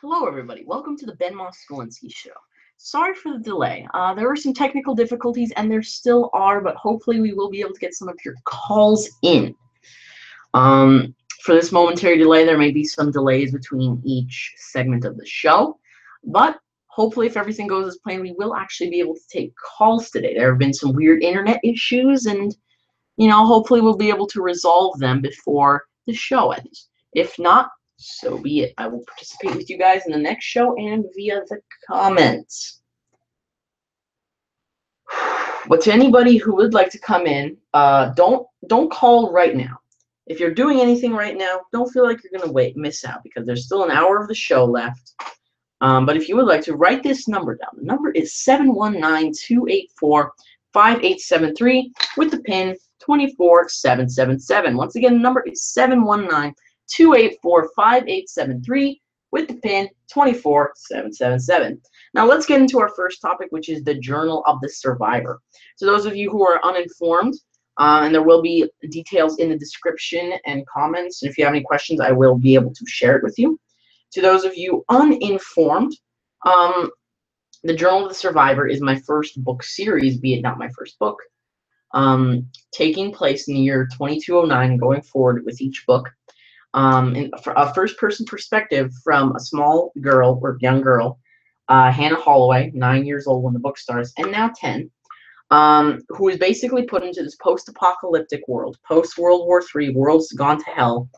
Hello, everybody. Welcome to the Ben Moskalensky Show. Sorry for the delay. There were some technical difficulties, and there still are, but hopefully we will be able to get some of your calls in. For this momentary delay, there may be some delays between each segment of the show, but hopefully if everything goes as planned, we will actually be able to take calls today. There have been some weird internet issues, and, hopefully we'll be able to resolve them before the show ends. If not, so be it. I will participate with you guys in the next show and via the comments. But to anybody who would like to come in, don't call right now. If you're doing anything right now, don't feel like you're gonna miss out, because there's still an hour of the show left. But if you would like to, write this number down. The number is 719-284-5873 with the PIN 24777. Once again, the number is 719-284-5873 with the PIN 24777. Now let's get into our first topic, which is the Journal of the Survivor. So those of you who are uninformed, and there will be details in the description and comments, and if you have any questions, I will be able to share it with you. To those of you uninformed, the Journal of the Survivor is my first book series, be it not my first book, taking place in the year 2209, going forward with each book. In a first-person perspective from a small girl, or young girl, Hannah Holloway, 9 years old when the book starts, and now 10, who is basically put into this post-apocalyptic world, post-World War III, world's gone to hell.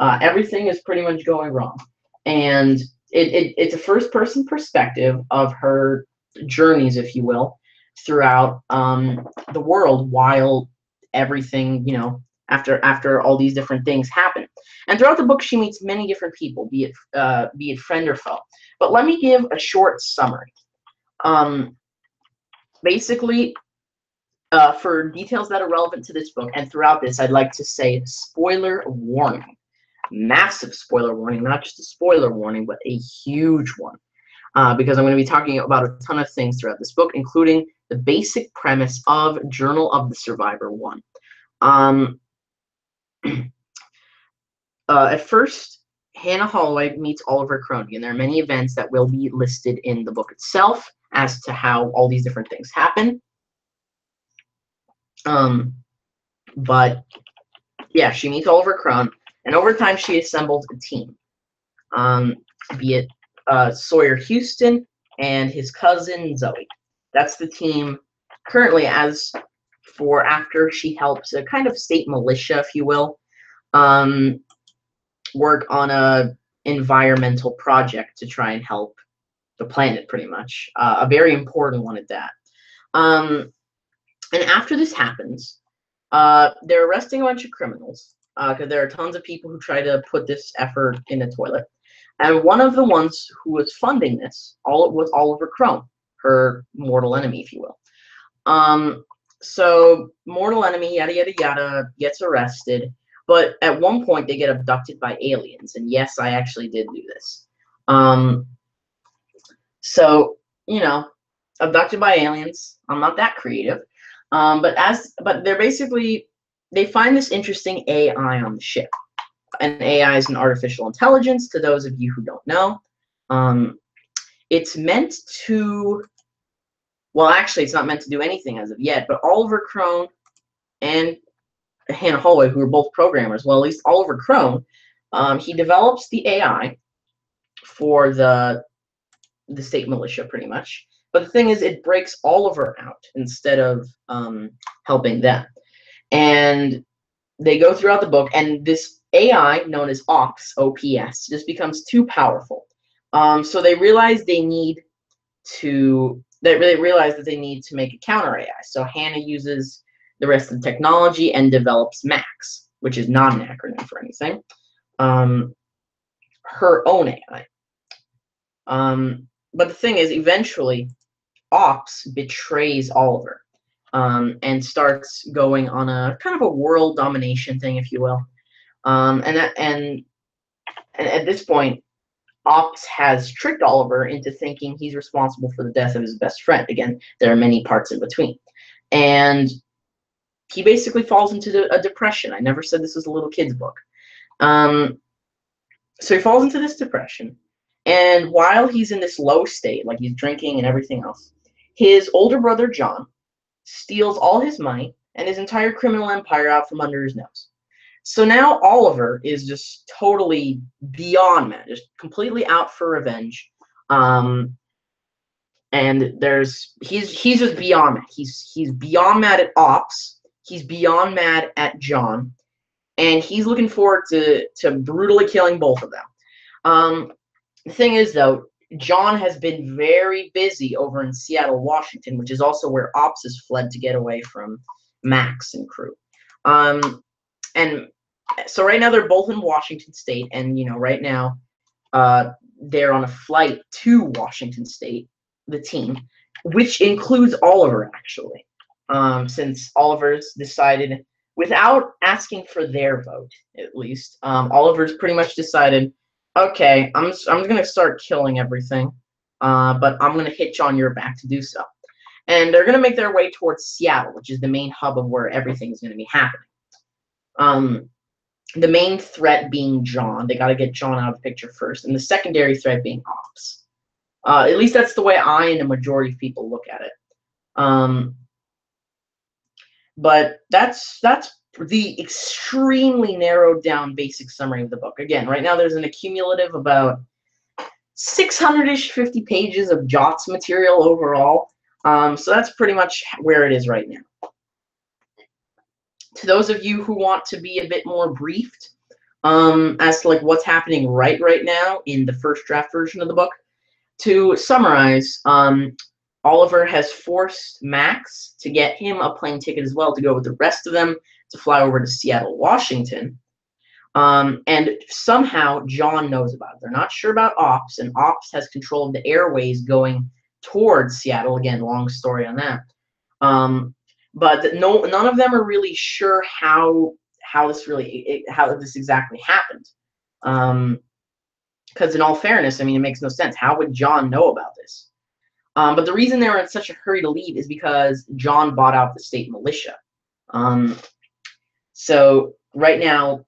Everything is pretty much going wrong. And it's a first-person perspective of her journeys, if you will, throughout the world while everything, after all these different things happen. And throughout the book, she meets many different people, be it friend or foe. But let me give a short summary. Basically, for details that are relevant to this book, and throughout this, I'd like to say spoiler warning. Massive spoiler warning, not just a spoiler warning, but a huge one. Because I'm going to be talking about a ton of things throughout this book, including the basic premise of Journal of the Survivor 1. At first, Hannah Holloway meets Oliver Crony, and there are many events that will be listed in the book itself as to how all these different things happen. But yeah, she meets Oliver Crony, and over time she assembles a team. Be it Sawyer Houston and his cousin Zoe. That's the team currently, as for after she helps a kind of state militia, if you will, work on a environmental project to try and help the planet, pretty much. A very important one at that. And after this happens, they're arresting a bunch of criminals, because there are tons of people who try to put this effort in the toilet. And one of the ones who was funding this was Oliver Crone, her mortal enemy, if you will. So mortal enemy, yada, yada, yada, gets arrested. But at one point, they get abducted by aliens. And yes, I actually did do this. So, abducted by aliens. I'm not that creative. But they're basically, they find this interesting AI on the ship. An AI is an artificial intelligence, to those of you who don't know. It's meant to, well, actually, it's not meant to do anything as of yet, but Oliver Crone and Hannah Holloway, who are both programmers, well, at least Oliver Crone, he develops the AI for the state militia, pretty much. But the thing is, it breaks Oliver out instead of helping them. And they go throughout the book, and this AI, known as OPS, just becomes too powerful. So they realize they need to, realize that they need to make a counter AI. So Hannah uses the rest of the technology and develops Max, which is not an acronym for anything, her own AI. But the thing is, eventually, Ops betrays Oliver, and starts going on a kind of a world domination thing, if you will. And at this point, Ops has tricked Oliver into thinking he's responsible for the death of his best friend. Again, there are many parts in between. And he basically falls into a depression. I never said this was a little kid's book. So he falls into this depression, And while he's in this low state, like he's drinking and everything else, his older brother John steals all his money and his entire criminal empire out from under his nose. So now Oliver is just totally beyond mad, just completely out for revenge. And he's just beyond mad. He's beyond mad at Ops. He's beyond mad at John, and he's looking forward to brutally killing both of them. The thing is, though, John has been very busy over in Seattle, Washington, which is also where Ops has fled to get away from Max and crew. And so right now they're both in Washington State, and right now they're on a flight to Washington State, the team, which includes Oliver, actually, since Oliver's decided, without asking for their vote, at least, Oliver's pretty much decided, okay, I'm going to start killing everything, but I'm going to hitch on your back to do so. And they're going to make their way towards Seattle, which is the main hub of where everything is going to be happening. The main threat being John. They got to get John out of the picture first, and the secondary threat being Ops. At least that's the way I and the majority of people look at it. But that's the extremely narrowed down basic summary of the book. Again, right now there's an accumulative about 600-ish, 50 pages of JOTS material overall. So that's pretty much where it is right now. To those of you who want to be a bit more briefed as to what's happening right now in the first draft version of the book, to summarize, Oliver has forced Max to get him a plane ticket as well to go with the rest of them to fly over to Seattle, Washington. And somehow John knows about it. They're not sure about Ops, and Ops has control of the airways going towards Seattle. Again, long story on that. But none of them are really sure how this exactly happened. Because in all fairness, I mean, it makes no sense. How would John know about this? But the reason they were in such a hurry to leave is because John bought out the state militia. So right now,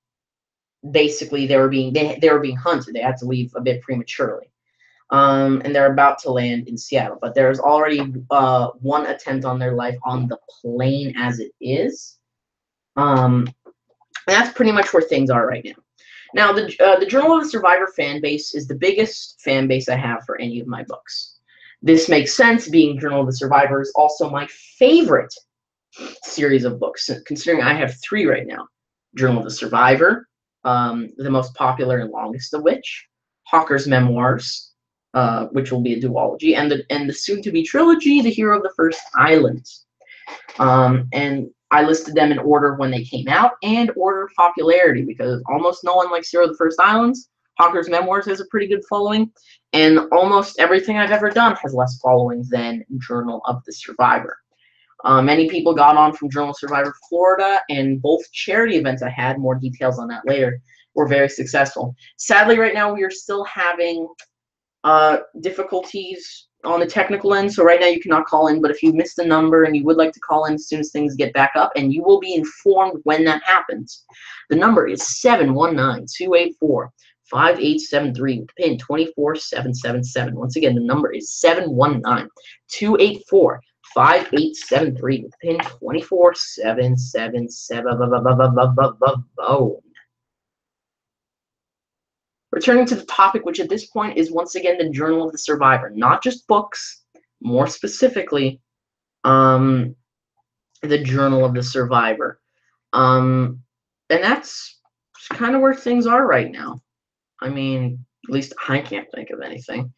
basically, they were being hunted. They had to leave a bit prematurely. And they're about to land in Seattle, but there's already one attempt on their life on the plane as it is. And that's pretty much where things are right now. Now, the Journal of the Survivor fan base is the biggest fan base I have for any of my books. This makes sense, being Journal of the Survivor is also my favorite series of books, considering I have 3 right now. Journal of the Survivor, the most popular and longest of which, Hawker's Memoirs, which will be a duology, and the soon-to-be trilogy, The Hero of the First Island. And I listed them in order when they came out and order of popularity, because almost no one likes Hero of the First Islands. Hawker's Memoirs has a pretty good following, and almost everything I've ever done has less following than Journal of the Survivor. Many people got on from Journal of Survivor Florida, and both charity events I had, more details on that later, were very successful. Sadly, right now we are still having difficulties on the technical end, so right now you cannot call in, but if you missed the number and you would like to call in as soon as things get back up, and you will be informed when that happens. The number is 719-284-5873 with PIN 24777. Once again, the number is 719-284-5873 with PIN 24777. Returning to the topic, which at this point is once again the Journal of the Survivor, not just books, more specifically, the Journal of the Survivor. And that's kind of where things are right now. I mean, at least I can't think of anything.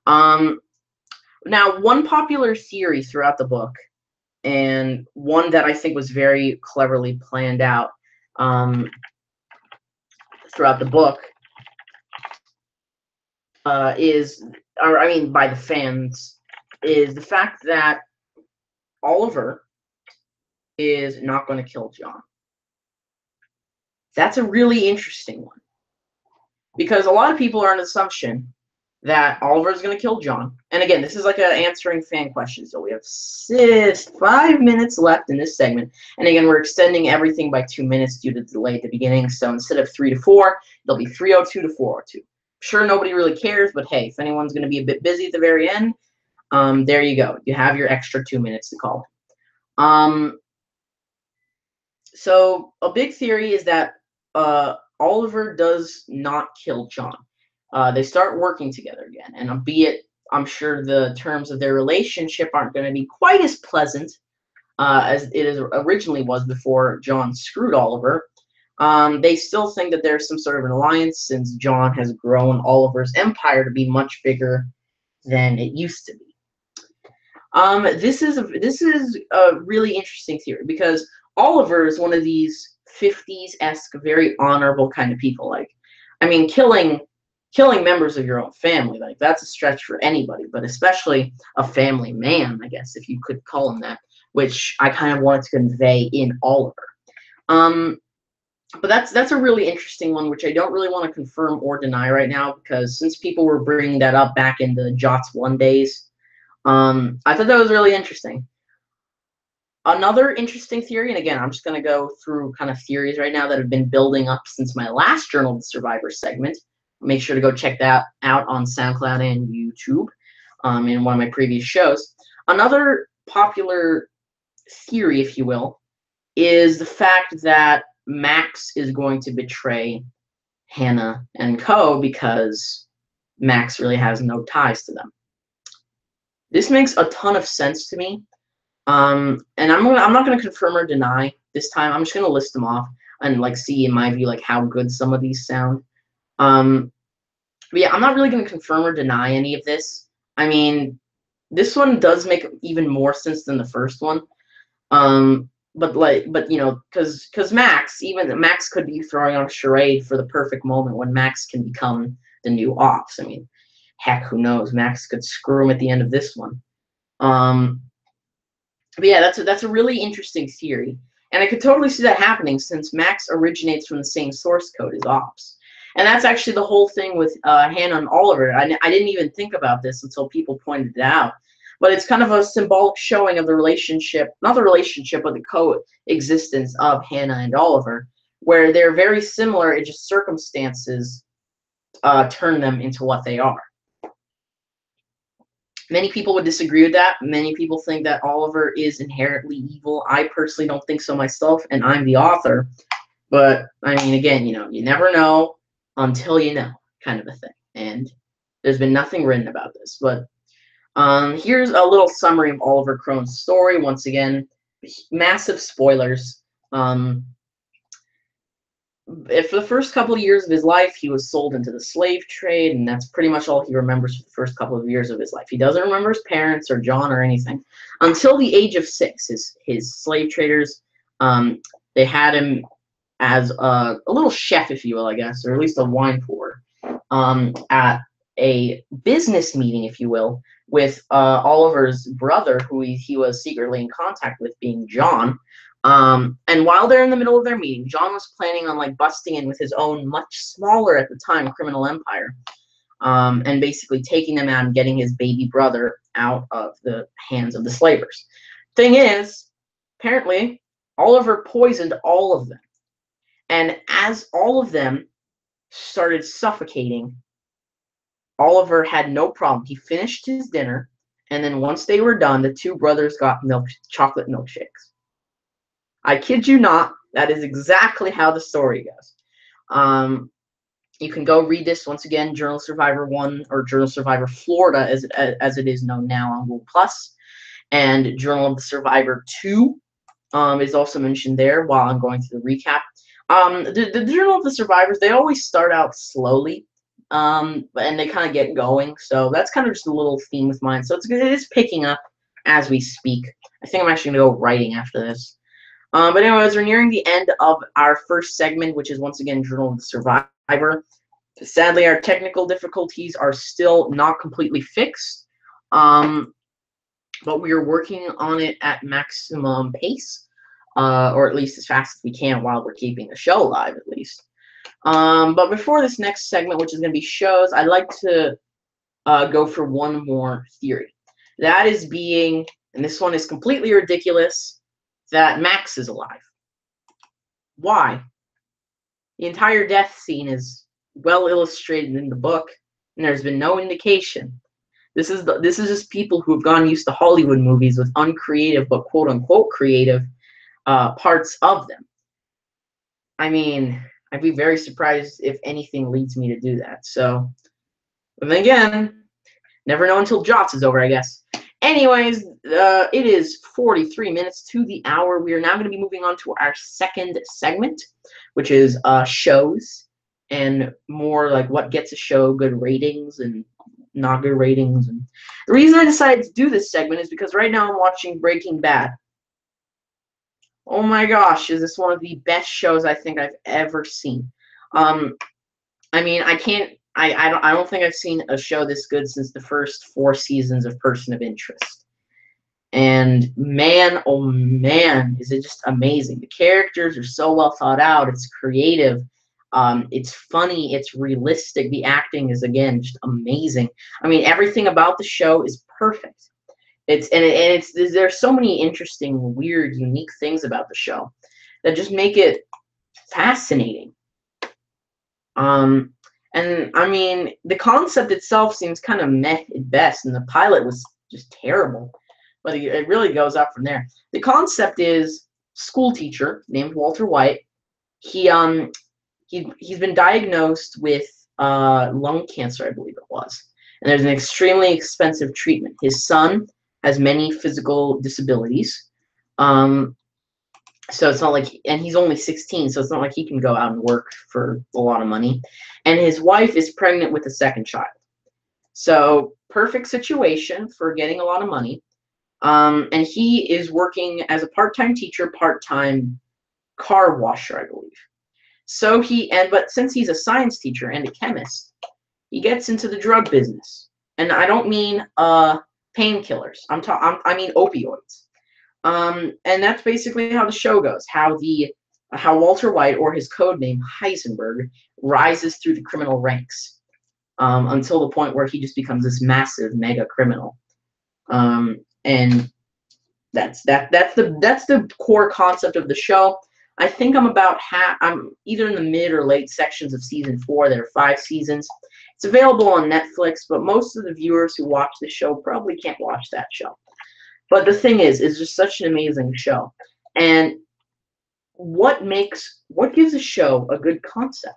Now, one popular theory throughout the book, and one that I think was very cleverly planned out throughout the book, by the fans, is the fact that Oliver is not going to kill John. That's a really interesting one, because a lot of people are on the assumption that Oliver is going to kill John. And again, this is like an answering fan question, so we have 5 minutes left in this segment. And again, we're extending everything by 2 minutes due to the delay at the beginning. So instead of 3 to 4, it'll be 3:02 to 4:02. Sure, nobody really cares, but hey, if anyone's going to be a bit busy at the very end, there you go. You have your extra 2 minutes to call. So a big theory is that Oliver does not kill John. They start working together again, and albeit I'm sure the terms of their relationship aren't going to be quite as pleasant as originally was before John screwed Oliver. They still think that there's some sort of an alliance since John has grown Oliver's empire to be much bigger than it used to be. This is a really interesting theory because Oliver is one of these 50s-esque, very honorable kind of people. Like, I mean, killing members of your own family, like that's a stretch for anybody, but especially a family man, I guess, if you could call him that, which I kind of wanted to convey in Oliver. But that's a really interesting one, which I don't really want to confirm or deny right now, because since people were bringing that up back in the Jots 1 days, I thought that was really interesting. Another interesting theory, and again, I'm just going to go through kind of theories right now that have been building up since my last Journal of the Survivor segment. Make sure to go check that out on SoundCloud and YouTube in one of my previous shows. Another popular theory, if you will, is the fact that Max is going to betray Hannah and Co. because Max really has no ties to them. This makes a ton of sense to me. And I'm not gonna confirm or deny this time. I'm just gonna list them off and like see in my view like how good some of these sound. But yeah, I'm not really gonna confirm or deny any of this. I mean, this one does make even more sense than the first one. But you know, because Max could be throwing on a charade for the perfect moment when Max can become the new Ops. I mean, heck, who knows? Max could screw him at the end of this one. But yeah, that's a really interesting theory, and I could totally see that happening since Max originates from the same source code as Ops, and that's actually the whole thing with Hannah and Oliver. I didn't even think about this until people pointed it out, but it's kind of a symbolic showing of the relationship, not the relationship, but the coexistence of Hannah and Oliver, where they're very similar. It just circumstances turn them into what they are. Many people would disagree with that. Many people think that Oliver is inherently evil. I personally don't think so myself, and I'm the author. But, I mean, again, you know, you never know until you know, kind of a thing. And there's been nothing written about this. But here's a little summary of Oliver Crone's story. Once again, massive spoilers. For the first couple of years of his life, he was sold into the slave trade, and that's pretty much all he remembers for the first couple of years of his life. He doesn't remember his parents or John or anything. Until the age of 6, his slave traders, they had him as a little chef, if you will, I guess, or at least a wine pourer, at a business meeting, if you will, with Oliver's brother, who he was secretly in contact with, being John. And while they're in the middle of their meeting, John was planning on like busting in with his own much smaller at the time criminal empire, and basically taking them out and getting his baby brother out of the hands of the slavers. Thing is, apparently, Oliver poisoned all of them. And as all of them started suffocating, Oliver had no problem. He finished his dinner, and then once they were done, the two brothers got chocolate milkshakes. I kid you not, that is exactly how the story goes. You can go read this once again, Journal Survivor 1 or Journal Survivor Florida as it is known now on Google+. And Journal of the Survivor 2 is also mentioned there while I'm going through the recap. The Journal of the Survivors, they always start out slowly, and they kind of get going. So that's kind of just a little theme with mine. So it is picking up as we speak. I think I'm actually going to go writing after this. But anyways, we're nearing the end of our first segment, which is once again Journal of the Survivor. Sadly, our technical difficulties are still not completely fixed, but we are working on it at maximum pace, or at least as fast as we can while we're keeping the show alive, at least. But before this next segment, which is going to be shows, I'd like to go for one more theory. That is being, and this one is completely ridiculous, that Max is alive. Why? The entire death scene is well illustrated in the book, and there's been no indication. This is just people who have gone used to Hollywood movies with uncreative but quote unquote creative parts of them. I mean, I'd be very surprised if anything leads me to do that. So, but then again, never know until Jots is over, I guess. Anyways, it is 43 minutes to the hour. We are now going to be moving on to our second segment, which is shows and more like what gets a show good ratings and not good ratings. And the reason I decided to do this segment is because right now I'm watching Breaking Bad. Oh my gosh, is this one of the best shows I think I've ever seen? I mean, I don't think I've seen a show this good since the first 4 seasons of Person of Interest. And man, oh man, is it just amazing. The characters are so well thought out. It's creative. It's funny. It's realistic. The acting is, again, just amazing. I mean, everything about the show is perfect. There's so many interesting, weird, unique things about the show that just make it fascinating. And I mean, the concept itself seems kind of meh at best, and the pilot was just terrible. But it really goes up from there. The concept is school teacher named Walter White. He's been diagnosed with lung cancer, I believe it was, and there's an extremely expensive treatment. His son has many physical disabilities. So it's not like, and he's only 16, so it's not like he can go out and work for a lot of money. And his wife is pregnant with a second child. So perfect situation for getting a lot of money. And he is working as a part-time teacher, part-time car washer, I believe. So but since he's a science teacher and a chemist, he gets into the drug business. And I don't mean painkillers. I mean opioids. And that's basically how the show goes. How Walter White, or his code name Heisenberg, rises through the criminal ranks until the point where he just becomes this massive mega criminal. And that's the core concept of the show. I think I'm either in the mid or late sections of season 4. There are 5 seasons. It's available on Netflix, but most of the viewers who watch the show probably can't watch that show. But the thing is, it's just such an amazing show. And what gives a show a good concept?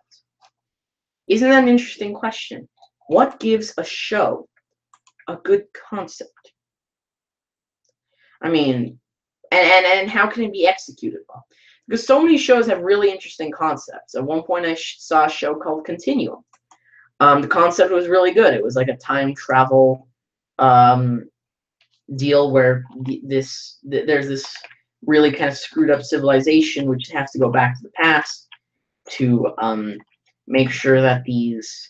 Isn't that an interesting question? What gives a show a good concept? I mean, and how can it be executed well? Because so many shows have really interesting concepts. At one point, I saw a show called Continuum. The concept was really good. It was like a time travel deal where there's this really kind of screwed up civilization which has to go back to the past to make sure that these,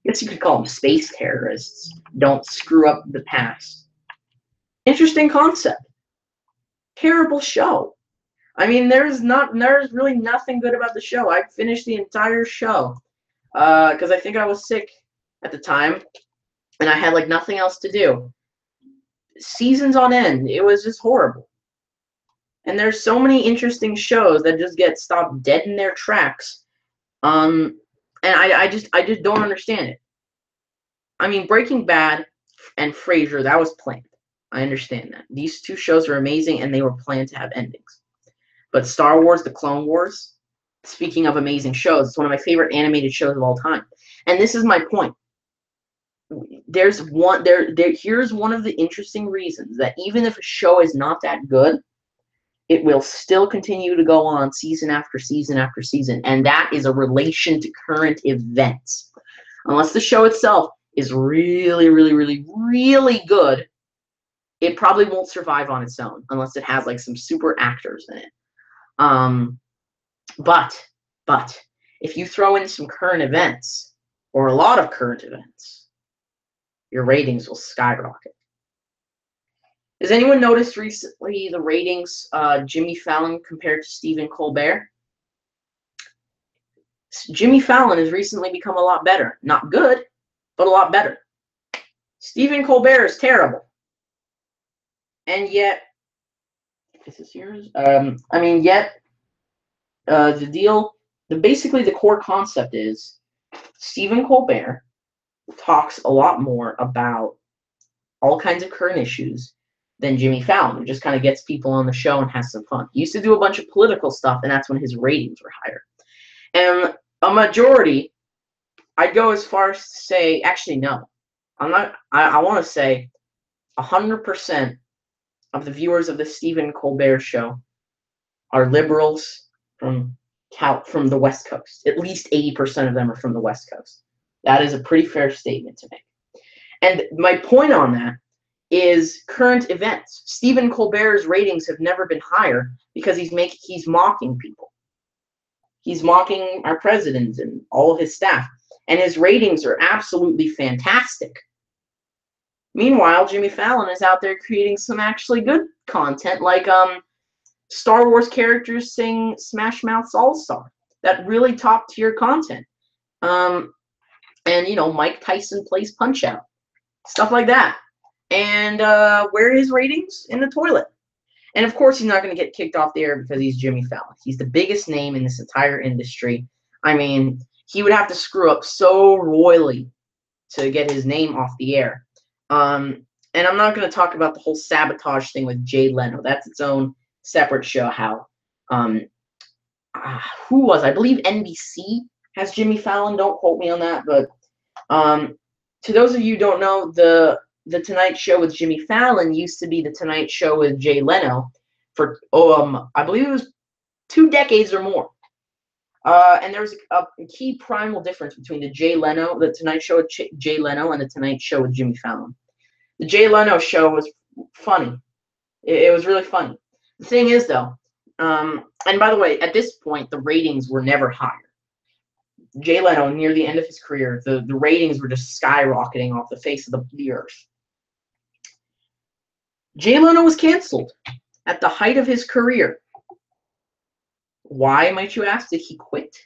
I guess you could call them space terrorists, don't screw up the past. Interesting concept. Terrible show. I mean, there's really nothing good about the show. I finished the entire show because I think I was sick at the time and I had like nothing else to do. Seasons on end, it was just horrible. And there's so many interesting shows that just get stopped dead in their tracks. And I just don't understand it. I mean, Breaking Bad and Frasier, that was planned. I understand that. These 2 shows are amazing and they were planned to have endings. But Star Wars, The Clone Wars, speaking of amazing shows, it's one of my favorite animated shows of all time. And this is my point. Here's one of the interesting reasons that even if a show is not that good, it will still continue to go on season after season after season, and that is a relation to current events. Unless the show itself is really, really, really, really good, it probably won't survive on its own unless it has like some super actors in it. But if you throw in some current events or a lot of current events, your ratings will skyrocket. Has anyone noticed recently the ratings Jimmy Fallon compared to Stephen Colbert? Jimmy Fallon has recently become a lot better. Not good, but a lot better. Stephen Colbert is terrible. And yet, is this yours? Basically the core concept is Stephen Colbert talks a lot more about all kinds of current issues than Jimmy Fallon, who just kind of gets people on the show and has some fun. He used to do a bunch of political stuff, and that's when his ratings were higher. And a majority, I'd go as far as to say, actually, no. I'm not, I want to say 100% of the viewers of the Stephen Colbert show are liberals from the West Coast. At least 80% of them are from the West Coast. That is a pretty fair statement to make. And my point on that is current events. Stephen Colbert's ratings have never been higher because he's mocking people. He's mocking our president and all of his staff, and his ratings are absolutely fantastic. Meanwhile, Jimmy Fallon is out there creating some actually good content, like Star Wars characters sing Smash Mouth's All-Star. That really top-tier content. And, you know, Mike Tyson plays Punch-Out. Stuff like that. And where are his ratings? In the toilet. And, of course, he's not going to get kicked off the air because he's Jimmy Fallon. He's the biggest name in this entire industry. I mean, he would have to screw up so royally to get his name off the air. And I'm not going to talk about the whole sabotage thing with Jay Leno. That's its own separate show. How who was, I believe NBC has Jimmy Fallon. Don't quote me on that, but to those of you who don't know, the Tonight Show with Jimmy Fallon used to be the Tonight Show with Jay Leno for I believe it was 2 decades or more. And there's a key primal difference between the Tonight Show with Jay Leno and the Tonight Show with Jimmy Fallon. The Jay Leno show was funny. It was really funny. The thing is, though, and by the way, at this point, the ratings were never higher. Jay Leno, near the end of his career, the ratings were just skyrocketing off the face of the earth. Jay Leno was canceled at the height of his career. Why, might you ask? Did he quit?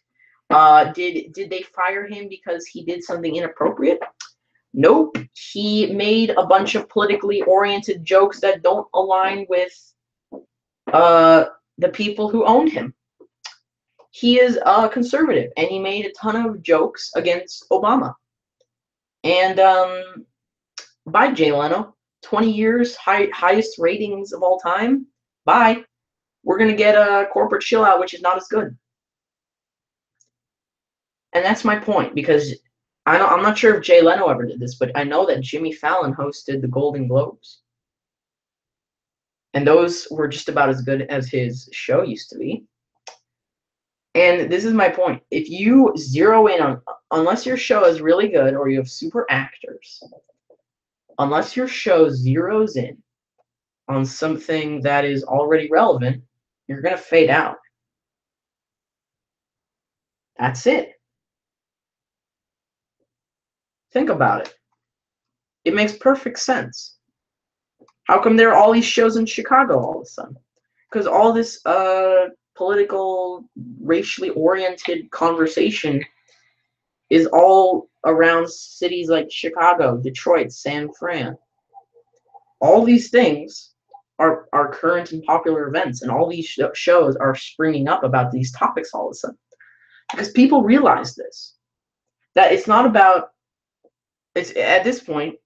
Did they fire him because he did something inappropriate? Nope. He made a bunch of politically oriented jokes that don't align with the people who owned him. He is a conservative, and he made a ton of jokes against Obama. And bye, Jay Leno. 20 years, highest ratings of all time. Bye. We're going to get a corporate chill out, which is not as good. And that's my point, because I'm not sure if Jay Leno ever did this, but I know that Jimmy Fallon hosted the Golden Globes. And those were just about as good as his show used to be. And this is my point. If you zero in on, unless your show is really good or you have super actors, unless your show zeroes in on something that is already relevant, you're going to fade out. That's it. Think about it. It makes perfect sense. How come there are all these shows in Chicago all of a sudden? Because all this political, racially oriented conversation is all around cities like Chicago, Detroit, San Fran. All these things are current and popular events, and all these shows are springing up about these topics all of a sudden. Because people realize this. That it's not about, it's at this point,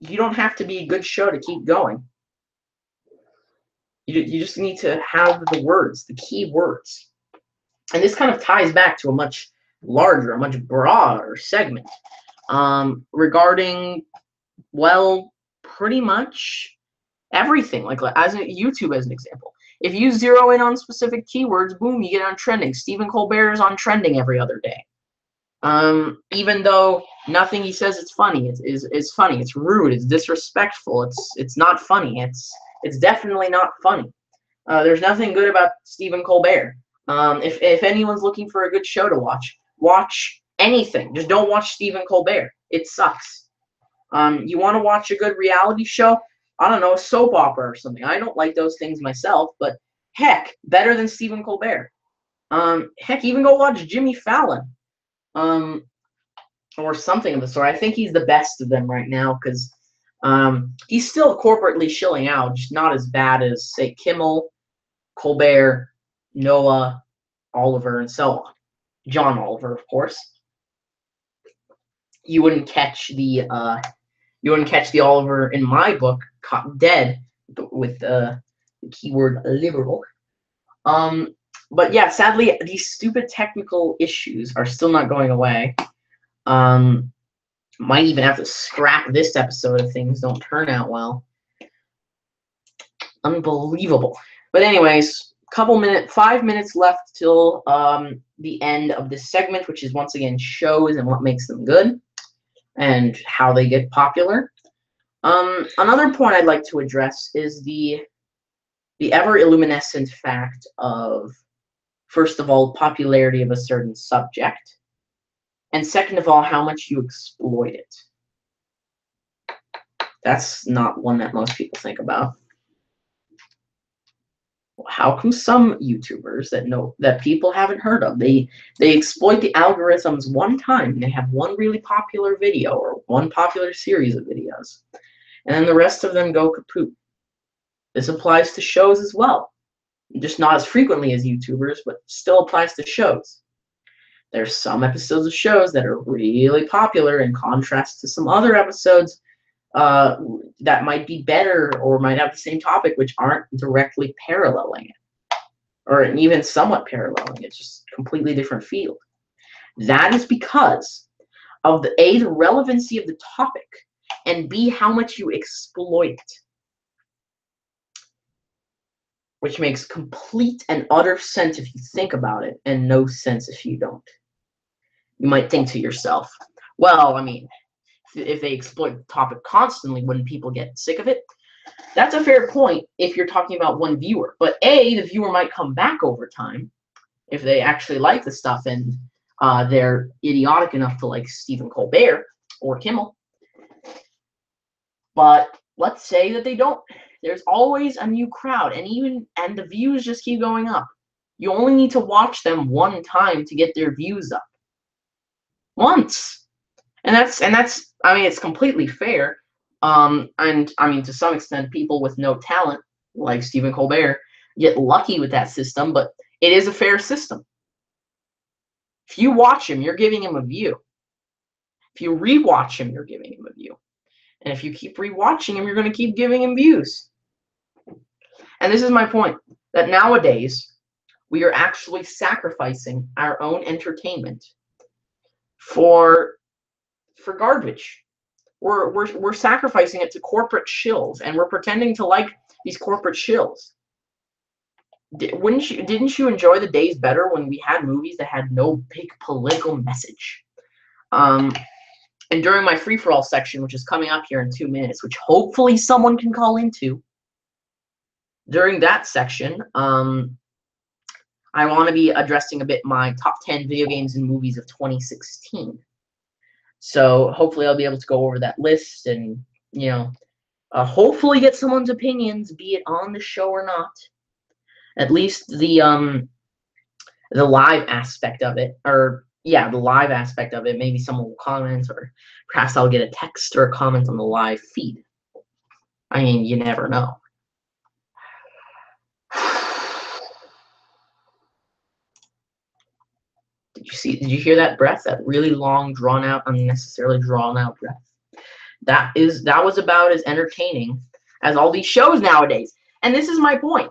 you don't have to be a good show to keep going. You just need to have the words, the key words. And this kind of ties back to a much larger, a much broader segment regarding, well, pretty much everything. Like as YouTube as an example. If you zero in on specific keywords, boom, you get on trending. Stephen Colbert is on trending every other day. Even though nothing he says is funny, it's funny, it's rude, it's disrespectful, it's not funny, it's definitely not funny. There's nothing good about Stephen Colbert. If anyone's looking for a good show to watch anything. Just don't watch Stephen Colbert. It sucks. You want to watch a good reality show? I don't know, a soap opera or something. I don't like those things myself, but heck, better than Stephen Colbert. Heck, even go watch Jimmy Fallon. Or something of the sort. I think he's the best of them right now because he's still corporately shilling out, just not as bad as, say, Kimmel, Colbert, Noah, Oliver, and so on. John Oliver, of course. you wouldn't catch the Oliver in my book caught dead with the keyword liberal. But yeah, sadly, these stupid technical issues are still not going away. Might even have to scrap this episode if things don't turn out well. Unbelievable. But anyways, 5 minutes left till the end of this segment, which is once again shows and what makes them good and how they get popular. Another point I'd like to address is the ever illuminescent fact of, first of all, popularity of a certain subject, and second of all, how much you exploit it. That's not one that most people think about. How come some YouTubers that people haven't heard of, they exploit the algorithms one time, they have one really popular video or one popular series of videos, and then the rest of them go kaput. This applies to shows as well, just not as frequently as YouTubers, but still applies to shows. There's some episodes of shows that are really popular in contrast to some other episodes that might be better or might have the same topic, which aren't directly paralleling it, or even somewhat paralleling it. It's just a completely different field. That is because of the relevancy of the topic, and B, how much you exploit it, which makes complete and utter sense if you think about it, and no sense if you don't. You might think to yourself, well, I mean, if they exploit the topic constantly, wouldn't people get sick of it? That's a fair point if you're talking about one viewer. But A, the viewer might come back over time if they actually like the stuff and they're idiotic enough to like Stephen Colbert or Kimmel. But let's say that they don't. There's always a new crowd, and the views just keep going up. You only need to watch them one time to get their views up. Once. And that's I mean, it's completely fair. And I mean, to some extent, people with no talent, like Stephen Colbert, get lucky with that system, but it is a fair system. If you watch him, you're giving him a view. If you rewatch him, you're giving him a view. And if you keep rewatching him, you're going to keep giving him views. And this is my point, that nowadays, we are actually sacrificing our own entertainment for garbage. We're sacrificing it to corporate shills, and we're pretending to like these corporate shills. Didn't you enjoy the days better when we had movies that had no big political message? And during my free-for-all section, which is coming up here in 2 minutes, which hopefully someone can call into, during that section, I want to be addressing a bit my top 10 video games and movies of 2016. So hopefully I'll be able to go over that list and, you know, hopefully get someone's opinions, be it on the show or not. At least the live aspect of it, or yeah, the live aspect of it. Maybe someone will comment, or perhaps I'll get a text or a comment on the live feed. I mean, you never know. Did you hear that breath? That really long, drawn out, unnecessarily drawn out breath. That was about as entertaining as all these shows nowadays. And this is my point.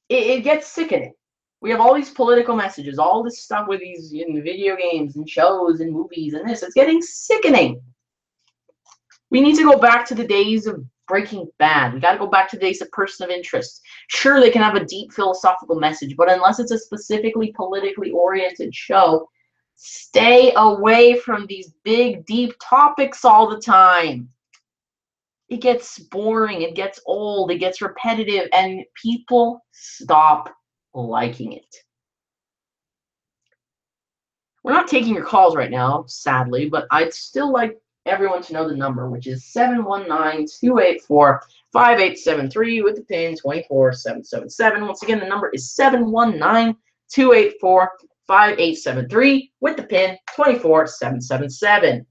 It gets sickening. We have all these political messages, all this stuff with these video games and shows and movies and this. It's getting sickening. We need to go back to the days of Breaking Bad. We got to go back to the days of Person of Interest. Sure, they can have a deep philosophical message, but unless it's a specifically politically oriented show, stay away from these big, deep topics all the time. It gets boring, it gets old, it gets repetitive, and people stop liking it. We're not taking your calls right now, sadly, but I'd still like everyone to know the number, which is 719-284-5873 with the pin 24777. Once again, the number is 719-284-5873 with the pin 24777.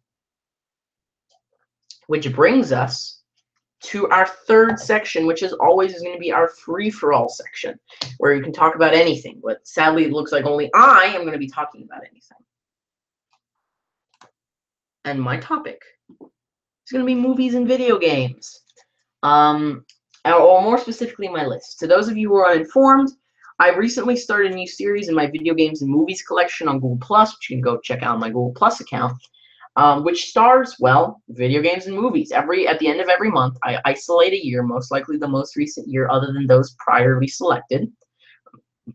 Which brings us to our third section, which is always going to be our free-for-all section, where you can talk about anything. But sadly, it looks like only I am going to be talking about anything. and my topic is going to be movies and video games. Or more specifically, my list. To those of you who are uninformed, I recently started a new series in my video games and movies collection on Google+, which you can go check out on my Google+ account, which stars, well, video games and movies. At the end of every month, I isolate a year, most likely the most recent year other than those priorly selected,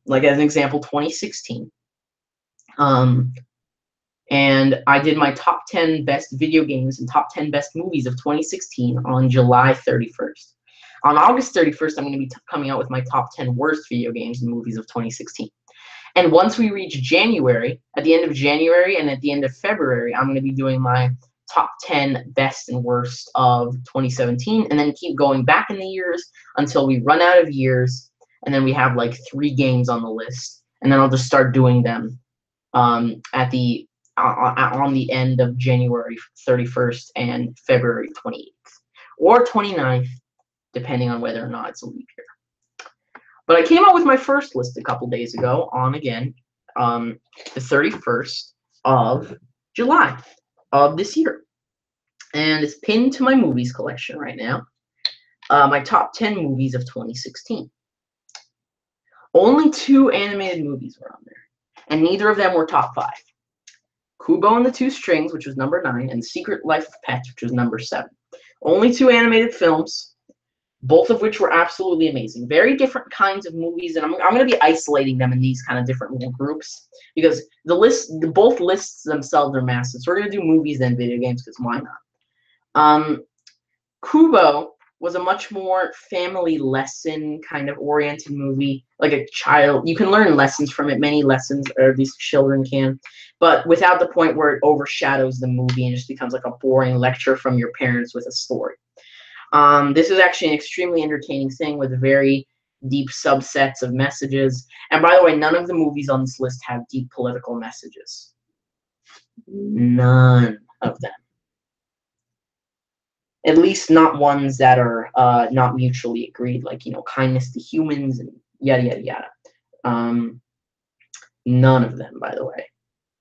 like as an example, 2016. And I did my top 10 best video games and top 10 best movies of 2016 on July 31st. On August 31st, I'm going to be coming out with my top 10 worst video games and movies of 2016. And once we reach January, at the end of January and at the end of February, I'm going to be doing my top 10 best and worst of 2017, and then keep going back in the years until we run out of years, and then we have like 3 games on the list, and then I'll just start doing them on the end of January 31st and February 28th, or 29th, depending on whether or not it's a leap year. But I came out with my first list a couple days ago on, again, the 31st of July of this year. And it's pinned to my movies collection right now. My top 10 movies of 2016. Only 2 animated movies were on there, and neither of them were top 5. Kubo and the Two Strings, which was number 9, and Secret Life of Pets, which was number 7. Only 2 animated films, both of which were absolutely amazing. Very different kinds of movies, and I'm going to be isolating them in these kind of different little groups because both lists themselves are massive. So we're going to do movies and video games because why not? Kubo was a much more family lesson kind of oriented movie, like a child. You can learn lessons from it, many lessons, or at least children can, but without the point where it overshadows the movie and just becomes like a boring lecture from your parents with a story. This is actually an extremely entertaining thing with very deep subsets of messages. And by the way, none of the movies on this list have deep political messages. None of them. At least not ones that are not mutually agreed, like, you know, kindness to humans and yada, yada, yada. None of them, by the way.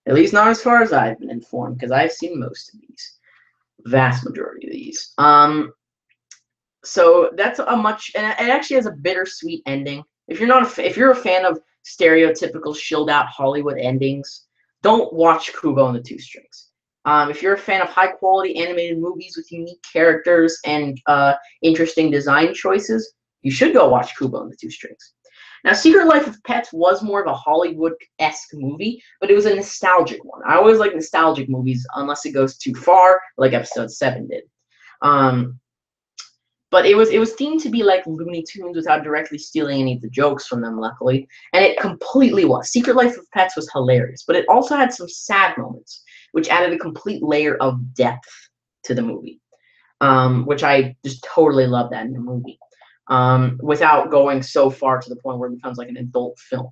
At least not as far as I've been informed, because I've seen most of these. Vast majority of these. So that's and it actually has a bittersweet ending. If you're a fan of stereotypical chilled out Hollywood endings, don't watch Kubo and the Two Strings. If you're a fan of high quality animated movies with unique characters and interesting design choices, you should go watch Kubo and the Two Strings. Now, Secret Life of Pets was more of a Hollywood-esque movie, but it was a nostalgic one. I always like nostalgic movies unless it goes too far, like Episode 7 did. But it was themed to be like Looney Tunes without directly stealing any of the jokes from them, luckily. And it completely was. Secret Life of Pets was hilarious, but it also had some sad moments, which added a complete layer of depth to the movie, which I just totally love that in the movie, without going so far to the point where it becomes like an adult film.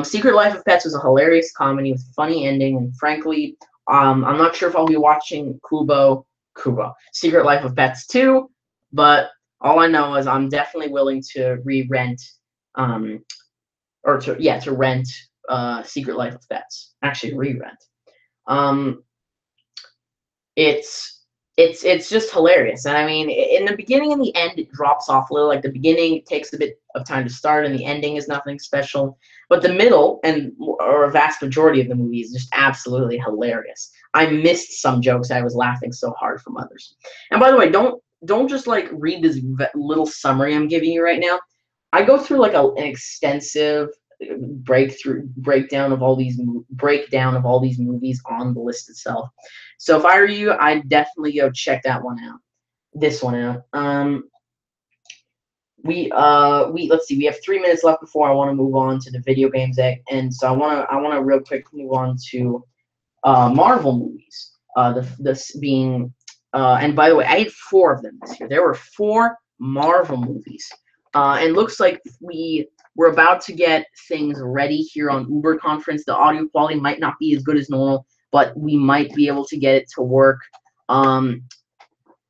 Secret Life of Pets was a hilarious comedy with a funny ending, and frankly, I'm not sure if I'll be watching Secret Life of Pets 2, but all I know is I'm definitely willing to re-rent, to rent Secret Life of Pets. Actually, re-rent. It's just hilarious, and I mean, in the beginning and the end, it drops off a little. Like the beginning takes a bit of time to start, and the ending is nothing special. But the middle or a vast majority of the movie is just absolutely hilarious. I missed some jokes. I was laughing so hard from others. And by the way, don't just like read this little summary I'm giving you right now. I go through like an extensive breakdown of all these movies on the list itself. So if I were you, I'd definitely go check that one out. This one out. Let's see. We have 3 minutes left before I want to move on to the video games, and so I want to real quick move on to Marvel movies. This being and by the way, I had 4 of them this year. There were 4 Marvel movies, and looks like we're about to get things ready here on Uber Conference. The audio quality might not be as good as normal, but we might be able to get it to work. I'm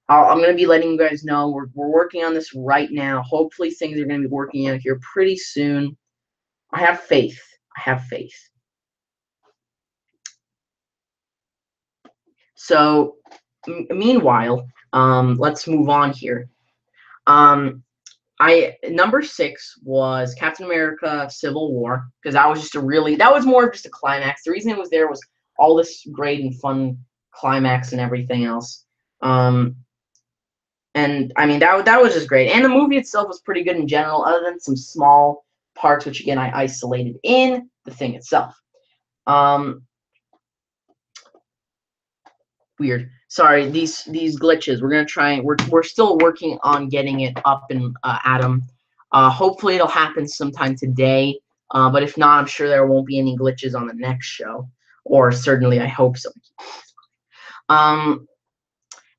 going to be letting you guys know we're working on this right now. Hopefully things are going to be working out here pretty soon. I have faith. So, meanwhile, let's move on here. Number 6 was Captain America: Civil War, because that was just that was more of just a climax. The reason it was there was all this great and fun climax and everything else. And I mean that was just great. And the movie itself was pretty good in general, other than some small parts, which again I isolated in the thing itself. Weird. Sorry, these glitches. We're gonna try. We're still working on getting it up in Atom. Hopefully it'll happen sometime today. But if not, I'm sure there won't be any glitches on the next show, or certainly I hope so.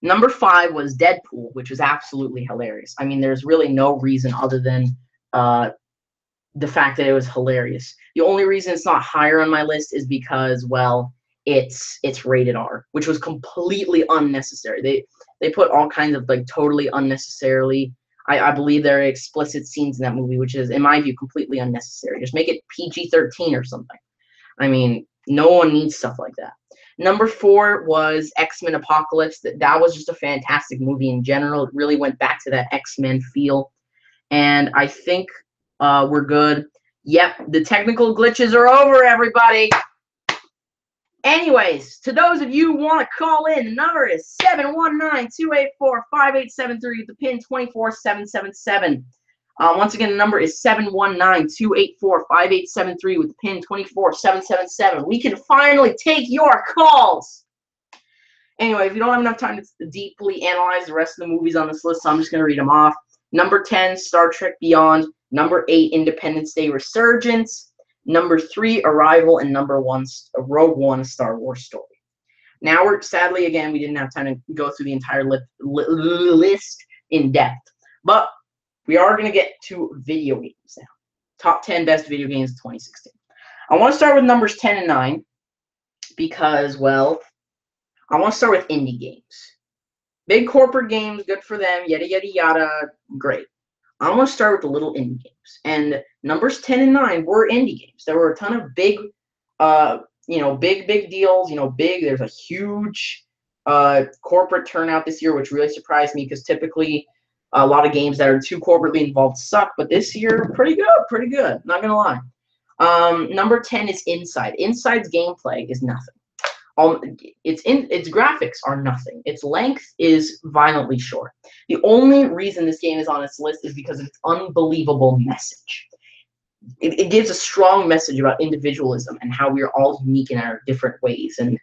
Number 5 was Deadpool, which was absolutely hilarious. I mean, there's really no reason other than the fact that it was hilarious. The only reason it's not higher on my list is because, well, it's rated R, which was completely unnecessary. They put all kinds of like totally unnecessarily. I believe there are explicit scenes in that movie, which is, in my view, completely unnecessary. Just make it PG-13 or something. I mean, no one needs stuff like that. Number 4 was X-Men Apocalypse. That was just a fantastic movie in general. It really went back to that X-Men feel. And I think we're good. Yep, the technical glitches are over, everybody. Anyways, to those of you who want to call in, the number is 719-284-5873 with the pin 24777. Once again, the number is 719-284-5873 with the pin 24777. We can finally take your calls. Anyway, if you don't have enough time to deeply analyze the rest of the movies on this list, so I'm just going to read them off. Number 10, Star Trek Beyond. Number 8, Independence Day Resurgence. Number 3, Arrival. And number 1, Rogue One, A Star Wars Story. Now, sadly, again, we didn't have time to go through the entire list in depth. But we are going to get to video games now. Top 10 best video games of 2016. I want to start with numbers 10 and 9 because, well, I want to start with indie games. Big corporate games, good for them, yada, yada, yada, great. I want to start with the little indie games. And numbers 10 and 9 were indie games. There were a ton of big, big deals, there's a huge corporate turnout this year, which really surprised me because typically a lot of games that are too corporately involved suck, but this year, pretty good, not gonna lie. Number 10 is Inside. Inside's gameplay is nothing. Its graphics are nothing. Its length is violently short. The only reason this game is on its list is because of its unbelievable message. It gives a strong message about individualism and how we are all unique in our different ways, and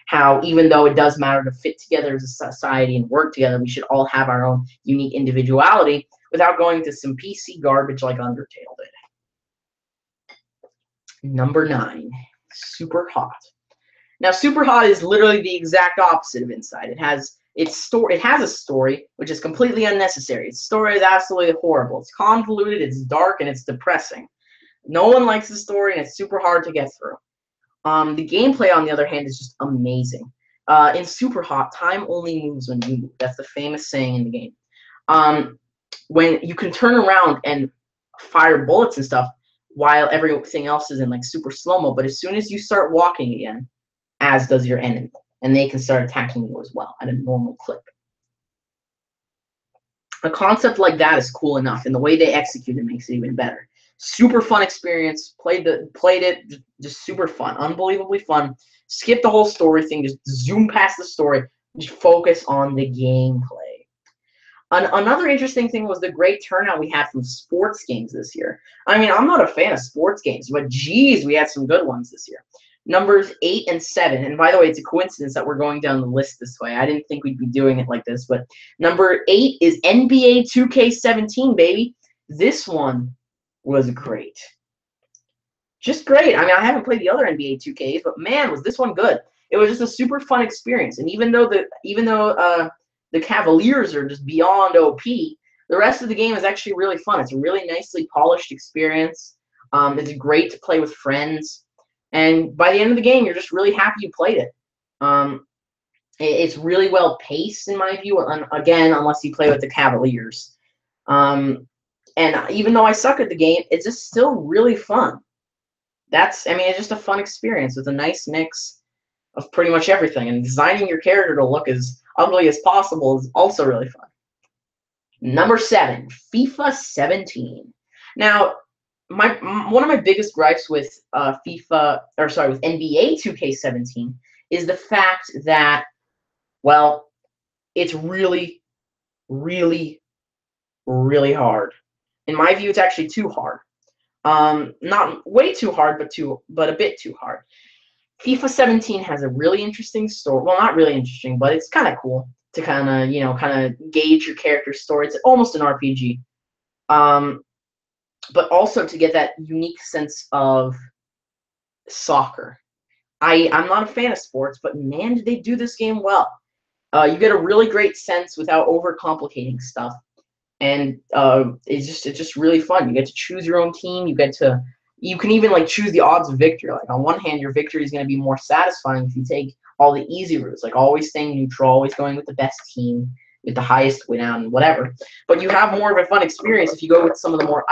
how even though it does matter to fit together as a society and work together, we should all have our own unique individuality without going to some PC garbage like Undertale did. Number 9, Super Hot. Now, Super Hot is literally the exact opposite of Inside. It has a story which is completely unnecessary. Its story is absolutely horrible. It's convoluted, it's dark, and it's depressing. No one likes the story, and it's super hard to get through. The gameplay, on the other hand, is just amazing. In Super Hot, time only moves when you move. That's the famous saying in the game. When you can turn around and fire bullets and stuff while everything else is in like super slow-mo, but as soon as you start walking again, as does your enemy, and they can start attacking you as well at a normal clip. A concept like that is cool enough, and the way they execute it makes it even better. Super fun experience. Played it, just super fun, unbelievably fun. Skip the whole story thing, just zoom past the story, just focus on the gameplay. Another interesting thing was the great turnout we had from sports games this year. I mean, I'm not a fan of sports games, but geez, we had some good ones this year. Numbers 8 and 7, and by the way, it's a coincidence that we're going down the list this way. I didn't think we'd be doing it like this, but number 8 is NBA 2K17, baby. This one was great. Just great. I mean, I haven't played the other NBA 2Ks, but man, was this one good. It was just a super fun experience, and even though the Cavaliers are just beyond OP, the rest of the game is actually really fun. It's a really nicely polished experience. It's great to play with friends. And by the end of the game, you're just really happy you played it. It's really well paced, in my view, again, unless you play with the Cavaliers. And even though I suck at the game, it's just still really fun. It's just a fun experience with a nice mix. of pretty much everything. And designing your character to look as ugly as possible is also really fun. Number 7, FIFA 17. Now, one of my biggest gripes with with NBA 2K17 is the fact that, well, it's really, really, really hard. In my view, it's actually too hard. Not way too hard, but a bit too hard. FIFA 17 has a really interesting story. Well, not really interesting, but it's kind of cool to kind of gauge your character's story. It's almost an RPG. But also to get that unique sense of soccer. I'm not a fan of sports, but man, did they do this game well. You get a really great sense without overcomplicating stuff. And it's just really fun. You get to choose your own team. You can even like choose the odds of victory. Like on one hand, your victory is going to be more satisfying if you take all the easy routes, like always staying neutral, always going with the best team, with the highest win out and whatever. But you have more of a fun experience if you go with some of the more